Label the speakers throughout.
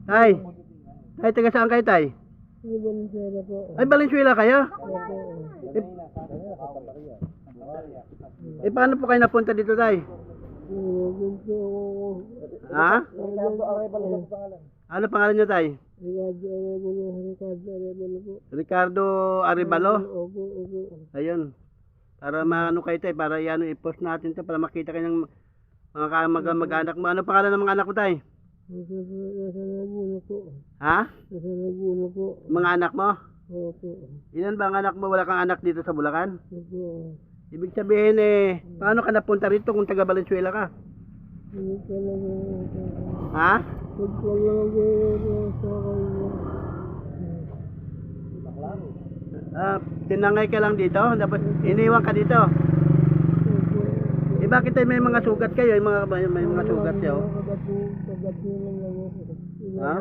Speaker 1: Tay, tay, taga saan kayo, tay?
Speaker 2: Valenzuela po.
Speaker 1: Ay, Valenzuela kayo?
Speaker 2: Opo.
Speaker 1: Paano po kayo napunta dito, tay?
Speaker 2: Ganito ako.
Speaker 1: Ha?
Speaker 2: Ricardo Arevalo sa pangalan.
Speaker 1: Ano pangalan niyo, tay?
Speaker 2: Ricardo Arevalo po.
Speaker 1: Ricardo Arevalo?
Speaker 2: Opo, opo.
Speaker 1: Ayun. Para maano kayo, tay, para yan, i-post natin to para makita kayo ng mga mag-anak mo. Ano pangalan ng mga anak mo, tay?
Speaker 2: Nasa Laguna po.
Speaker 1: Ha?
Speaker 2: Nasa Laguna po.
Speaker 1: Mga anak mo?
Speaker 2: Opo.
Speaker 1: Ilan ba ang anak mo? Wala kang anak dito sa Bulacan?
Speaker 2: Opo.
Speaker 1: Ibig sabihin paano ka napunta rito kung taga Valenzuela ka?
Speaker 2: Hindi ka lang
Speaker 1: Ha?
Speaker 2: sa kanya.
Speaker 1: Tinangay ka lang dito? Tapos iniwan ka dito? Bakit tayo may mga sugat kayo? May mga sugat kayo?
Speaker 2: Kagabi lang ako.
Speaker 1: Ha?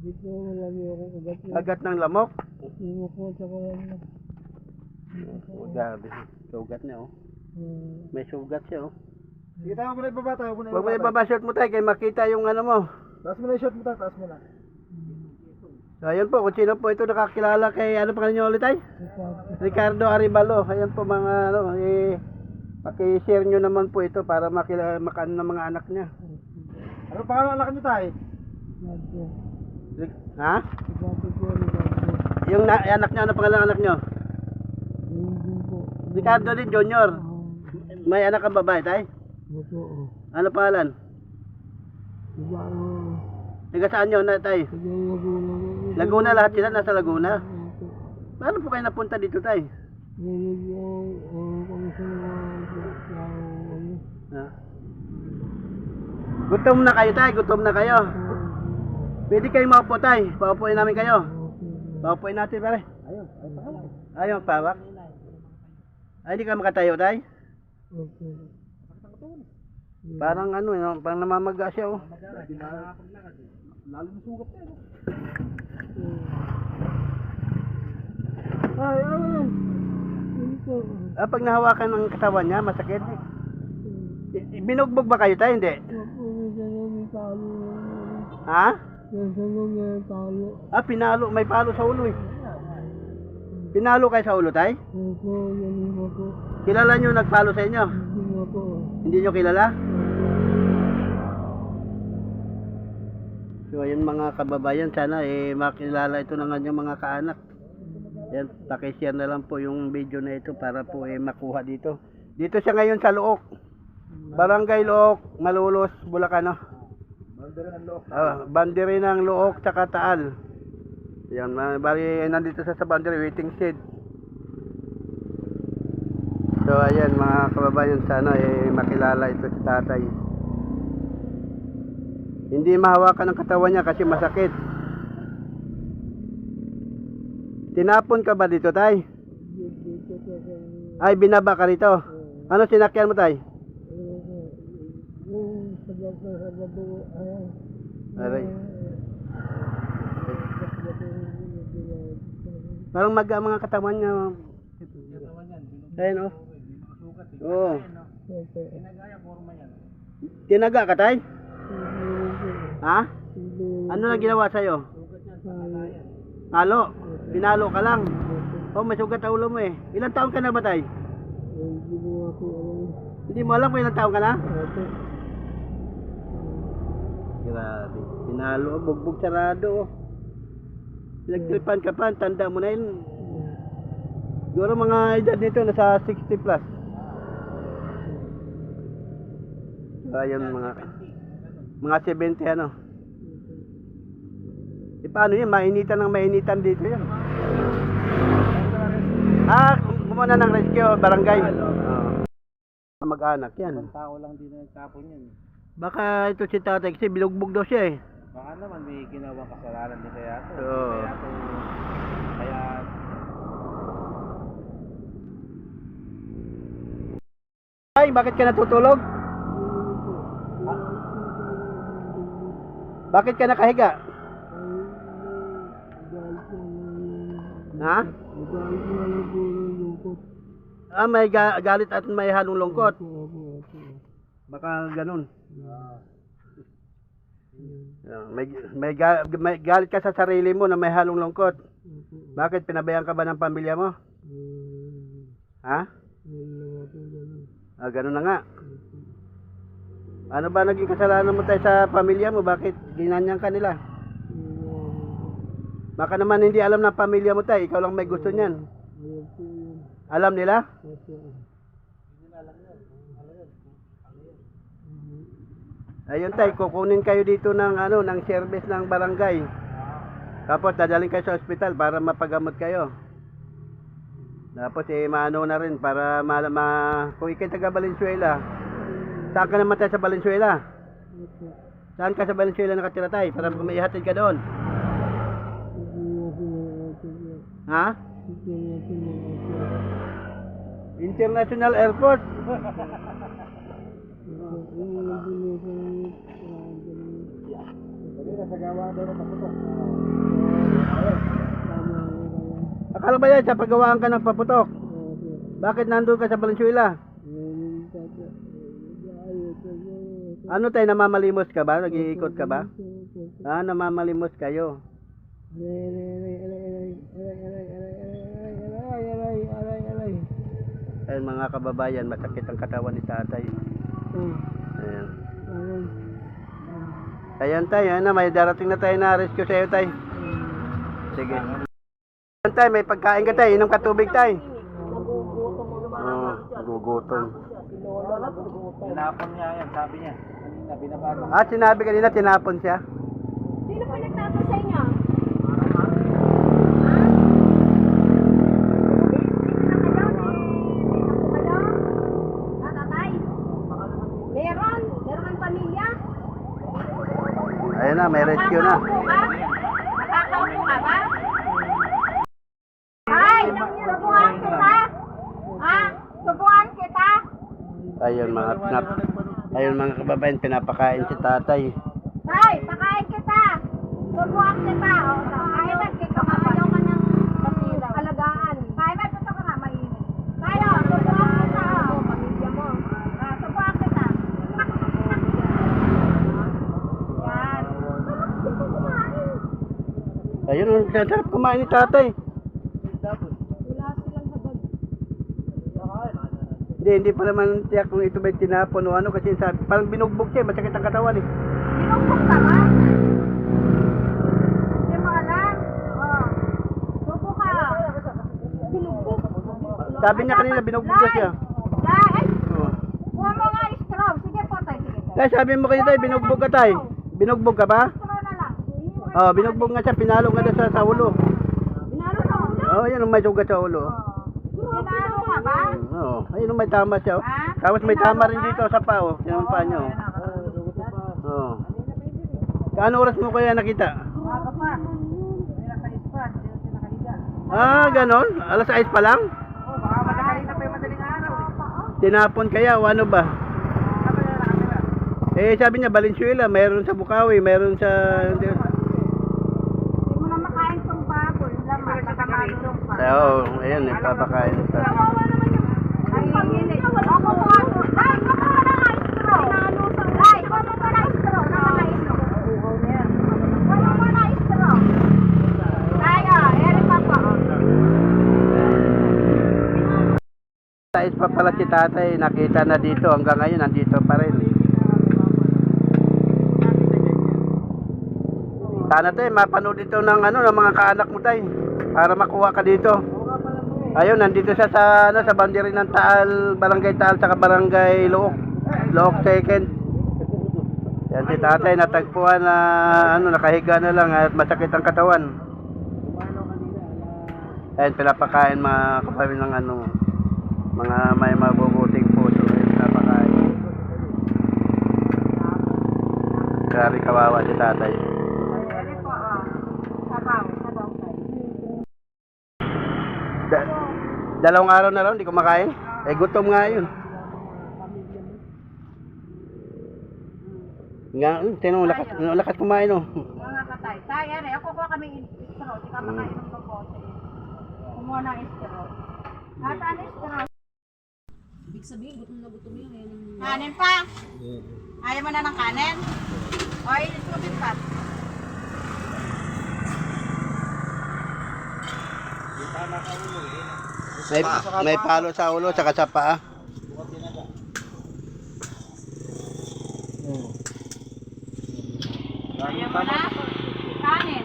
Speaker 2: Dito lang ako kagabi.
Speaker 1: Agat ng lamok?
Speaker 2: Sino po sa kanya.
Speaker 1: Grabe. Sugat niya, oh. May sugat siya, oh.
Speaker 2: Sige tayo mo na ibaba, tayo mo na
Speaker 1: Huwag mo ibabashot mo tayo kaya makita yung ano mo.
Speaker 2: Taas mo na yung shot mo tayo, taas mo na.
Speaker 1: So ayun po, kung sino po ito nakakilala kay ano pangalan niyo ulit tay? Ricardo Arevalo. Ayan po mga ano, paki-share nyo naman po ito para makano ng mga anak niya.
Speaker 2: Ano pangalan anak niyo tayo?
Speaker 1: Ha? Yung anak niya, ano pangalan ng anak niyo? Ricardo din Junior. May anak kang babae tay? Ano pangalan? Taga saan nyo na tay? Laguna, lahat sila nasa Laguna. Paano po kayo napunta dito tay? Ha? Gutom na kayo tay, gutom na kayo. Pwede kayo maupo tay, paupuin namin kayo. Paupuin natin pare. Ayaw magpawak. Ay, hindi ka makatayo tay? Parang ano, parang namamaga siya, oh.
Speaker 2: Lalo na sugat na, no? Ay.
Speaker 1: Pag nahawakan ng katawan niya, masakit. Binugbog ba kayo tayo? Hindi. Ha? Pinalo. May palo sa ulo eh. Pinalo kayo sa ulo tayo? Kilala nyo nagpalo sa inyo? Hindi nyo kilala? So ayun mga kababayan, sana makilala ito ng kanyang mga kaanak. Yan, pakishare na lang po yung video na ito para po makuha dito. Dito siya ngayon sa Luok. Barangay Luok, Malulos, Bulacan. Bandiri ng Luok tsaka Taal. Yan, bari nandito sa bandiri, waiting shed. So ayan mga kababayan, sana makilala ito si tatay. Hindi mahawakan ang katawan niya kasi masakit. Tinapon ka ba dito tay? Ay, binaba ka rito. Ano sinakyan mo tay? Aray. Parang mga katawan niya. Ayun, oh. Oo. Tinaga ka tay? Ha? Ano na ginawa sa'yo? Halo? Pinalo ka lang? Oh, may sugat sa ulo mo eh. Ilang taon ka na ba tay? Hindi mo alam kung ilang taon ka na? Grabe. Pinalo, bugbog sarado. Pinagtripan ka pa, tanda mo na yun. Siguro mga edad nito nasa 60 plus. So, ayun mga 70 ano. Paano yun? Mainitan ng mainitan dito yan. Kumuna ng rescue, barangay. Mag-anak yan.
Speaker 2: Ang tao lang din na nagtapon yan.
Speaker 1: Baka ito si tatay kasi binugbog daw siya eh.
Speaker 2: Baka naman may ginawang kasalanan din kaya ito.
Speaker 1: Oo.
Speaker 2: Kaya
Speaker 1: Ay, bakit ka natutulog? Bakit ka nakahiga? Ha? May galit at may halong lungkot. Baka ganun. May galit ka sa sarili mo na may halong lungkot. Bakit? Pinabayaan ka ba ng pamilya mo? Ha? Ganun na nga. Ano ba naging kasalanan mo tayo sa pamilya mo? Bakit ginanyan ka nila? Baka naman hindi alam ng pamilya mo tayo. Ikaw lang may gusto niyan. Alam nila? Ayun tay, kukunin kayo dito ng ng service ng barangay. Tapos dadaling kayo sa ospital para mapagamot kayo. Tapos maano na rin para kung ikay taga Valenzuela. Saan ka namatay sa Valenzuela? Saan ka sa Valenzuela nakatira tay? Para maihatid ka doon. Ha? International Airport. Akala ba yan sa paggawaan ka ng paputok? Bakit nandun ka sa Valenzuela? Ano tayo, namamalimos ka ba? Nag-iikot ka ba? Namamalimos kayo. Ayun mga kababayan, masakit ang katawan ni tatay. Ayan. Ayan tayo, may darating na tayo na rescue sa'yo tayo. Sige. Ayan tayo, may pagkain ka tayo, inom ka tubig tayo. Gugutom.
Speaker 2: Tinapon niya yan, sabi niya. Kanina, binabasa.
Speaker 1: Sinabi kanina, tinapon siya.
Speaker 3: Sino pa nagtapos sa inyo? Meron ang pamilya.
Speaker 1: Ayun na, may rescue na.
Speaker 3: Nakakaupo ka ba? Ay, subuhan kita. Ha? Subuhan kita.
Speaker 1: Ayun mga kababayan, pinapakain si tatay.
Speaker 3: Ay, pakain kita. Subuhan kita. Ay, magkita ka. Ayaw ka ng alagaan. Ay, may gusto ka nga mainit. Tayo, subuhan kita. Pamilya mo. Subuhan kita. Yan. Gusto kumain.
Speaker 1: Ayun, ang sarap kumain ni tatay.
Speaker 3: Wala silang habag.
Speaker 1: Hindi pa naman tiyak kung ito ba tinapon o ano kasi sabi, parang binugbog siya, masakit ang katawan eh.
Speaker 3: Binugbog ka ba? Hindi mo alam. Subo ka. Binugbog.
Speaker 1: Sabi niya kanina binugbog siya.
Speaker 3: Lai!
Speaker 1: Oh.
Speaker 3: Kuha mo nga straw. Sige po tayo. Sige.
Speaker 1: Tay, sabi mo kanina tayo, binugbog ka tay. Binugbog ka ba?
Speaker 3: Straw na lang.
Speaker 1: Binugbog nga siya, pinalo nga doon sa ulo.
Speaker 3: Binalo na ulo?
Speaker 1: Yan ang may sugat sa ulo.
Speaker 3: Binalo ka ba?
Speaker 1: Ayun ang may tama siya.
Speaker 3: Ha?
Speaker 1: Tapos may tama rin dito sa pao. Yan ang paa niyo. Kaano oras mo kaya nakita?
Speaker 3: Aga pa. May nakalis pa.
Speaker 1: Ganon? Alas 6 pa lang?
Speaker 3: Baka madakali na pa yung madaling araw.
Speaker 1: Tinapon kaya o ano ba? Sabi niya Valenzuela, mayroon sa Bukawi, mayroon sa...
Speaker 3: Hindi mo na makain tong baboy. Laman. Baka malulong pa.
Speaker 1: Ayan, papakain.
Speaker 3: Kawawa naman yung... Ay, panginit. Ako mo nga. Ay, ako mo na nga straw. Ay, ako mo na straw. Nakakainom. Ako mo na straw. Tayo, eri pa po.
Speaker 1: Sais pa pala si tatay, nakita na dito. Hanggang ngayon, nandito pa rin. Sana tayo, mapanood dito ng mga kaanak mo tayo. Para makuha ka dito. Ayun, nandito siya sa boundary ng Taal, Barangay Taal, saka Barangay Look 2nd. Yan si tatay, natagpuan na nakahiga na lang at masakit ang katawan. Ayun, pinapakain mga kapatid ng mga may mabubuting puso. Ayun, pinapakain. Grabe kawawa si tatay.
Speaker 3: Eri po, sabaw tayo.
Speaker 1: Dalawang araw na raw, hindi kumakain. Gutom nga yun. Lakas kumain oh.
Speaker 3: Mga katay. Tayo, eri. Ako ko kami straw. Di ka makainom ng bote. Kumuha ng straw. Saan straw?
Speaker 4: Ibig sabihin, gutom na gutom yun.
Speaker 3: Kanin pa? Ayaw mo na ng kanin? Ay, tubig pa.
Speaker 1: May palo sa ulo, saka sa paa.
Speaker 3: Ayaw mo na? Kanin.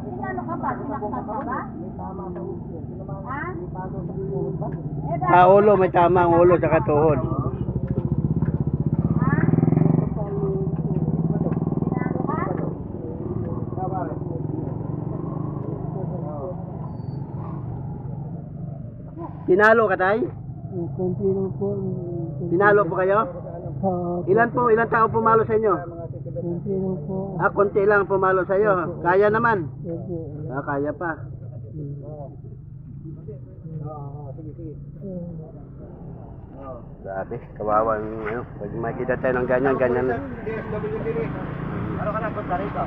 Speaker 3: Sinalo ka ba? Sinaktan ka ba? Ha?
Speaker 1: Sa ulo, may tama ang ulo, saka tuhod.
Speaker 3: Ha? Sinalo ka?
Speaker 1: Pinalo ka, tay?
Speaker 2: Kunti lang po.
Speaker 1: Pinalo po kayo? Ilan tao pumalo sa inyo?
Speaker 2: Kunti lang po.
Speaker 1: Ah, konti lang pumalo sa iyo. Kaya naman. Ah, kaya pa. Grabe, kawawa yung ano. Pag makikita tayo ng ganyan, ganyan.
Speaker 2: Ano ka na punta rito?